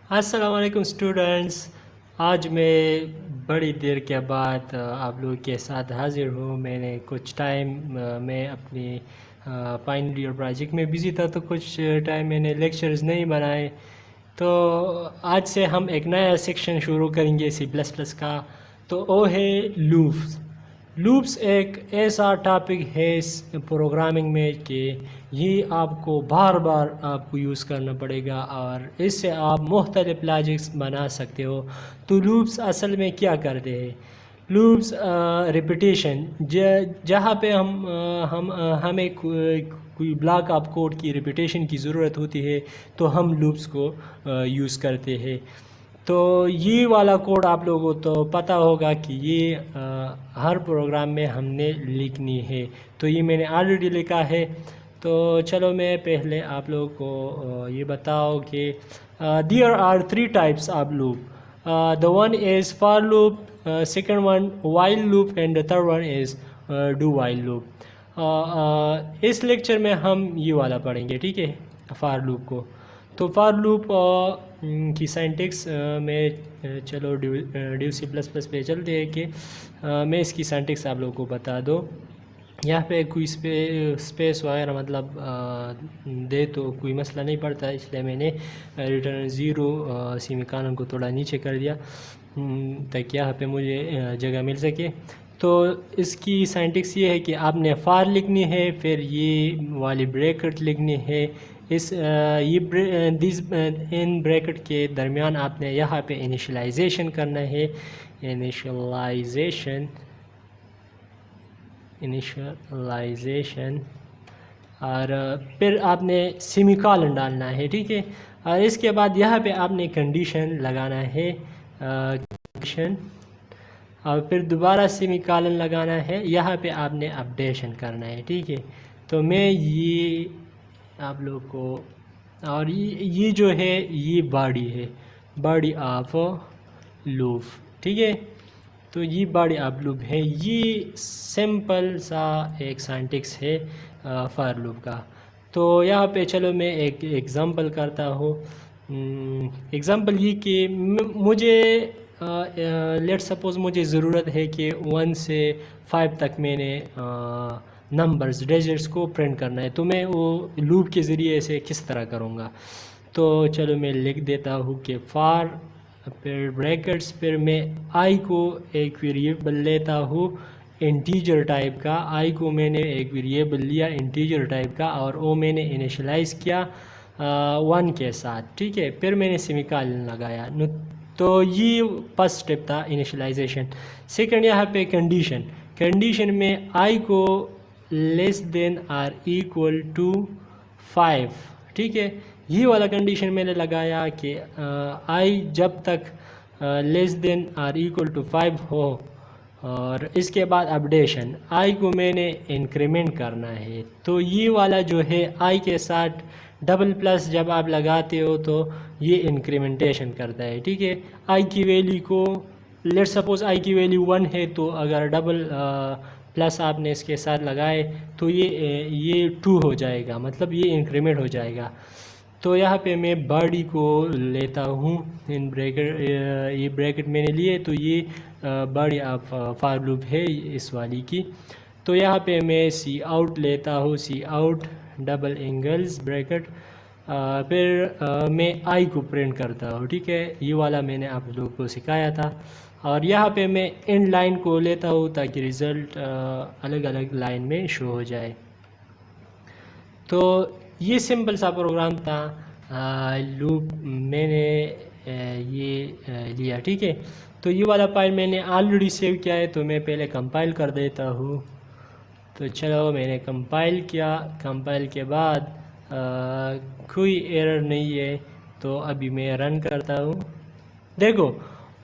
अस्सलाम वालेकुम स्टूडेंट्स। आज मैं बड़ी देर के बाद आप लोगों के साथ हाज़िर हूँ। मैंने कुछ टाइम मैं अपनी फाइनल ईयर प्रोजेक्ट में बिज़ी था, तो कुछ टाइम मैंने लेक्चर्स नहीं बनाए। तो आज से हम एक नया सेक्शन शुरू करेंगे सी प्लस प्लस का। तो वो है लूप्स। लूप्स एक ऐसा टॉपिक है इस प्रोग्रामिंग में कि ये आपको बार बार आपको यूज़ करना पड़ेगा और इससे आप मुख्तलिफ लॉजिक्स बना सकते हो। तो लूप्स असल में क्या करते हैं? लूप्स रिपीटेशन, जहाँ पे हमें कोई ब्लॉक ऑफ कोड की रिपीटेशन की ज़रूरत होती है तो हम लूप्स को यूज़ करते हैं। तो ये वाला कोड आप लोगों को तो पता होगा कि ये हर प्रोग्राम में हमने लिखनी है। तो ये मैंने ऑलरेडी लिखा है। तो चलो मैं पहले आप लोगों को ये बताओ कि there are three types of loop. The one is for loop, second one while loop and the third one is do while loop. इस लेक्चर में हम ये वाला पढ़ेंगे, ठीक है, फॉर लूप को। तो फॉर लूप की सिंटैक्स में चलो ड्यू सी प्लस प्लस पे चलते हैं कि मैं इसकी सिंटैक्स आप लोगों को बता दो। यहाँ पे कोई स्पेस वगैरह मतलब दे तो कोई मसला नहीं पड़ता, इसलिए मैंने रिटर्न ज़ीरो सेमीकोलन को थोड़ा नीचे कर दिया ताकि यहाँ पे मुझे जगह मिल सके। तो इसकी सिंटैक्स ये है कि आपने फार लिखनी है, फिर ये वाली ब्रैकेट लिखनी है। इन ब्रैकेट के दरमियान आपने यहाँ पे इनिशियलाइजेशन करना है, इनिशियलाइजेशन और फिर आपने सेमीकोलन डालना है, ठीक है। और इसके बाद यहाँ पे आपने कंडीशन लगाना है, कंडीशन, और फिर दोबारा सेमीकोलन लगाना है। यहाँ पे आपने अपडेशन करना है, ठीक है। तो मैं ये आप लोग को, और ये जो है ये बॉडी है, बॉडी ऑफ लूप, ठीक है। तो ये बॉडी ऑफ लूप है। ये सिंपल सा एक सिंटैक्स है फॉर लूप का। तो यहाँ पे चलो मैं एक एग्ज़ाम्पल करता हूँ। एग्ज़ाम्पल ये कि मुझे लेट सपोज़ मुझे ज़रूरत है कि 1 से 5 तक मैंने नंबर्स डिजिट्स को प्रिंट करना है। तो मैं वो लूप के ज़रिए से किस तरह करूँगा? तो चलो मैं लिख देता हूँ कि फॉर, फिर ब्रैकेट्स, फिर मैं आई को एक वेरिएबल लेता हूँ इंटीजर टाइप का। आई को मैंने एक वेरिएबल लिया इंटीजर टाइप का और वो मैंने इनिशियलाइज़ किया 1 के साथ, ठीक है। फिर मैंने सेमीकोलन लगाया। तो ये फर्स्ट स्टेप था, इनिशियलाइजेशन। सेकंड यहाँ पे कंडीशन। कंडीशन में आई को less than or equal to 5, ठीक है। ये वाला कंडीशन मैंने लगाया कि आई जब तक less than or equal to 5 हो, और इसके बाद अपडेशन, आई को मैंने इंक्रीमेंट करना है। तो ये वाला जो है आई के साथ डबल प्लस जब आप लगाते हो तो ये इंक्रीमेंटेशन करता है, ठीक है। आई की वैल्यू को, लेट सपोज़ आई की वैल्यू 1 है, तो अगर डबल प्लस आपने इसके साथ लगाए तो ये 2 हो जाएगा, मतलब ये इंक्रीमेंट हो जाएगा। तो यहाँ पे मैं बॉडी को लेता हूँ इन ब्रैकेट, ये ब्रैकेट मैंने लिए, तो ये बॉडी ऑफ फॉर लूप है इस वाली की। तो यहाँ पे मैं सी आउट लेता हूँ, सी आउट डबल एंगल्स ब्रैकेट, फिर मैं आई को प्रिंट करता हूँ, ठीक है। ये वाला मैंने आप लोगों को सिखाया था। और यहाँ पे मैं एंड लाइन को लेता हूँ ताकि रिज़ल्ट अलग अलग लाइन में शो हो जाए। तो ये सिंपल सा प्रोग्राम था। लूप मैंने ये लिया, ठीक है। तो ये वाला फाइल मैंने ऑलरेडी सेव किया है, तो मैं पहले कंपाइल कर देता हूँ। तो चलो मैंने कंपाइल किया। कंपाइल के बाद कोई एरर नहीं है, तो अभी मैं रन करता हूँ। देखो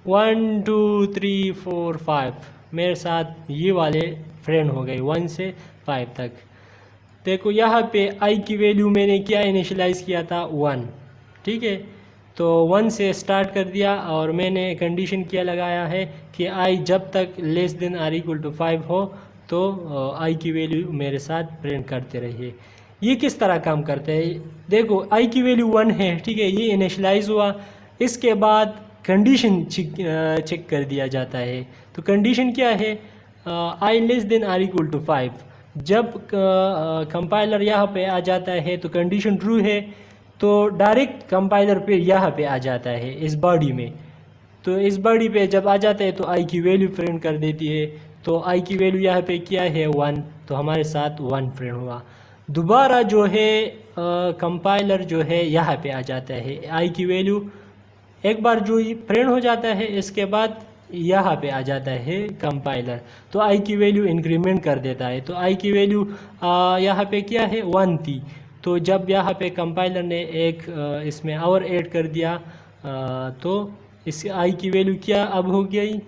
1 2 3 4 5 मेरे साथ ये वाले फ्रेंड हो गए 1 से 5 तक। देखो यहाँ पे आई की वैल्यू मैंने क्या इनिशियलाइज़ किया था 1, ठीक है। तो 1 से स्टार्ट कर दिया और मैंने कंडीशन क्या लगाया है कि आई जब तक less than or equal to 5 हो तो आई की वैल्यू मेरे साथ प्रिंट करते रहिए। ये किस तरह काम करता है? देखो आई की वैल्यू 1 है, ठीक है, ये इनिशियलाइज़ हुआ, इसके बाद कंडीशन चेक कर दिया जाता है। तो कंडीशन क्या है, i less than or equal to 5। जब कंपाइलर यहाँ पे आ जाता है तो कंडीशन ट्रू है, तो डायरेक्ट कंपाइलर पे यहाँ पे आ जाता है इस बॉडी में। तो इस बॉडी पे जब आ जाता है तो आई की वैल्यू प्रिंट कर देती है। तो आई की वैल्यू यहाँ पे क्या है 1, तो हमारे साथ 1 प्रिंट हुआ। दोबारा जो है कंपाइलर जो है यहाँ पे आ जाता है, आई की वैल्यू एक बार जो प्रिंट हो जाता है इसके बाद यहाँ पे आ जाता है कंपाइलर, तो आई की वैल्यू इंक्रीमेंट कर देता है। तो आई की वैल्यू यहाँ पे क्या है 1 थी, तो जब यहाँ पे कंपाइलर ने एक इसमें और ऐड कर दिया तो इस आई की वैल्यू क्या अब हो गई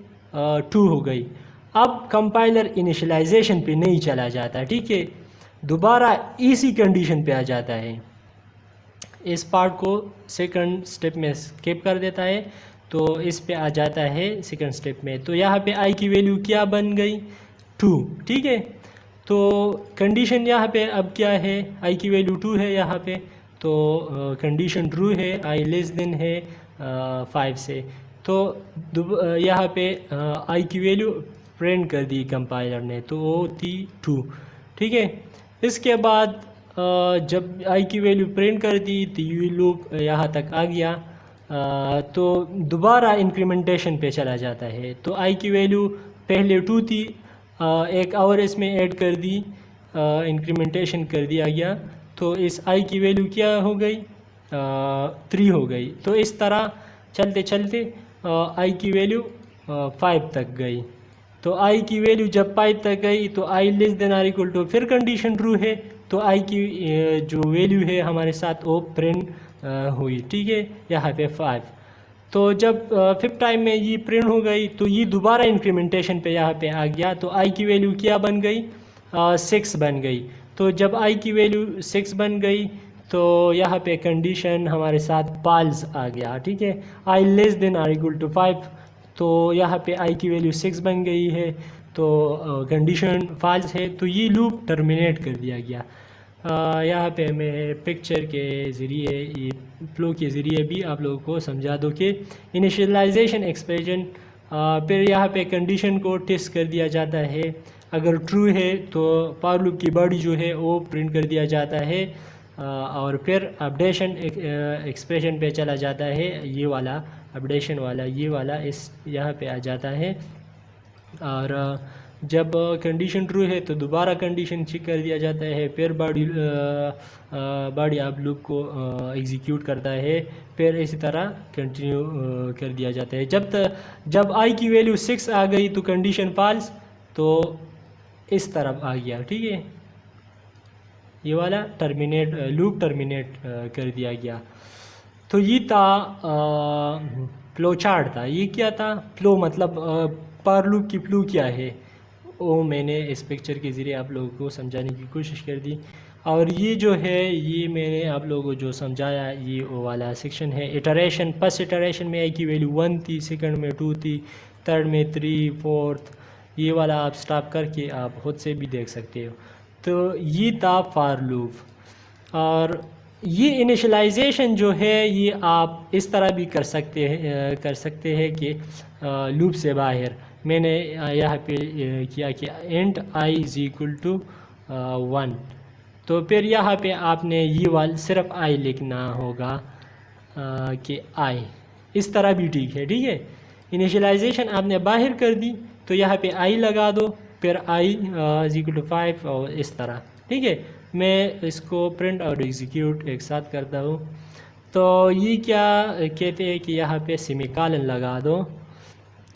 2 हो गई। अब कंपाइलर इनिशियलाइजेशन पे नहीं चला जाता, ठीक है, दोबारा इसी कंडीशन पे आ जाता है। इस पार्ट को सेकंड स्टेप में स्किप कर देता है, तो इस पे आ जाता है सेकंड स्टेप में। तो यहाँ पे आई की वैल्यू क्या बन गई 2, ठीक है। तो कंडीशन यहाँ पे अब क्या है, आई की वैल्यू 2 है यहाँ पे, तो कंडीशन ट्रू है, आई लेस देन है 5 से। तो यहाँ पे आई की वैल्यू प्रिंट कर दी कंपाइलर ने, तो वो थी 2, ठीक है। इसके बाद जब आई की वैल्यू प्रिंट कर दी तो ये लूप यहाँ तक आ गया, तो दोबारा इंक्रीमेंटेशन पे चला जाता है। तो आई की वैल्यू पहले 2 थी, एक और इसमें ऐड कर दी, इंक्रीमेंटेशन कर दिया गया, तो इस आई की वैल्यू क्या हो गई 3 हो गई। तो इस तरह चलते चलते आई की वैल्यू 5 तक गई। तो आई की वैल्यू जब 5 तक गई तो i less than or equal to, फिर कंडीशन ट्रू है, तो आई की जो वैल्यू है हमारे साथ वो प्रिंट हुई, ठीक है, यहाँ पे 5। तो जब 5th टाइम में ये प्रिंट हो गई तो ये दोबारा इंक्रीमेंटेशन पे यहाँ पे आ गया, तो आई की वैल्यू क्या बन गई 6 बन गई। तो जब आई की वैल्यू 6 बन गई तो यहाँ पे कंडीशन हमारे साथ पाल्स आ गया, ठीक है, i less than or equal to 5। तो यहाँ पे आई की वैल्यू 6 बन गई है, तो कंडीशन फाल्स है, तो ये लूप टर्मिनेट कर दिया गया। यहाँ पे मैं पिक्चर के ज़रिए, ये फ्लो के ज़रिए भी आप लोगों को समझा दूँ कि इनिशियलाइजेशन एक्सप्रेशन, फिर यहाँ पे कंडीशन को टेस्ट कर दिया जाता है। अगर ट्रू है तो फॉर लूप की बॉडी जो है वो प्रिंट कर दिया जाता है, और फिर अपडेशन एक्सप्रेशन पे चला जाता है, ये वाला अपडेशन वाला, ये वाला इस यहाँ पे आ जाता है। और जब कंडीशन ट्रू है तो दोबारा कंडीशन चेक कर दिया जाता है, फिर बॉडी आप लूप को एग्जीक्यूट करता है, फिर इसी तरह कंटिन्यू कर दिया जाता है। जब आई की वैल्यू 6 आ गई तो कंडीशन फॉल्स, तो इस तरफ आ गया, ठीक है, ये वाला लूप टर्मिनेट कर दिया गया। तो ये था फ्लो चार्ट था। ये क्या था, फ्लो मतलब पर लूप की फ्लो क्या है वो मैंने इस पिक्चर के ज़रिए आप लोगों को समझाने की कोशिश कर दी। और ये जो है ये मैंने आप लोगों को जो समझाया ये वो वाला सेक्शन है। इटरेशन, फर्स्ट इटरेशन में आई की वैल्यू 1 थी, सेकंड में 2 थी, थर्ड में 3, फोर्थ, ये वाला आप स्टॉप करके आप खुद से भी देख सकते हो। तो ये था फॉर लूप। और ये इनिशियलाइजेशन जो है ये आप इस तरह भी कर सकते हैं कि लूप से बाहर मैंने यहाँ पे किया कि int I is equal to 1, तो फिर यहाँ पे आपने ये वाला सिर्फ आई लिखना होगा कि आई, इस तरह भी ठीक है, ठीक है। इनिशियलाइजेशन आपने बाहर कर दी तो यहाँ पे आई लगा दो, फिर आई इज इक्वल टू 5 और इस तरह, ठीक है। मैं इसको प्रिंट और एग्जीक्यूट एक साथ करता हूँ। तो ये क्या कहते हैं कि यहाँ पे सेमीकोलन लगा दो,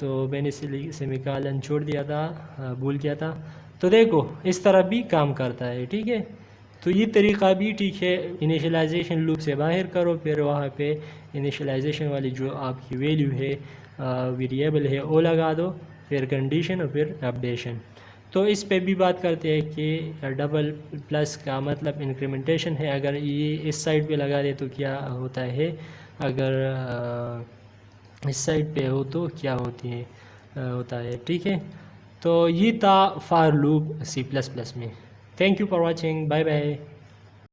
तो मैंने सेमीकोलन छोड़ दिया था, भूल गया था। तो देखो इस तरह भी काम करता है, ठीक है। तो ये तरीक़ा भी ठीक है, इनिशियलाइजेशन लूप से बाहर करो, फिर वहाँ पे इनिशियलाइजेशन वाली जो आपकी वैल्यू है वेरिएबल है वो लगा दो, फिर कंडीशन और फिर अपडेशन। तो इस पे भी बात करते हैं कि डबल प्लस का मतलब इंक्रीमेंटेशन है, अगर ये इस साइड पे लगा दे तो क्या होता है, अगर इस साइड पे हो तो क्या होता है, ठीक है। तो ये था फॉर लूप C++ में। Thank you for watching, bye bye.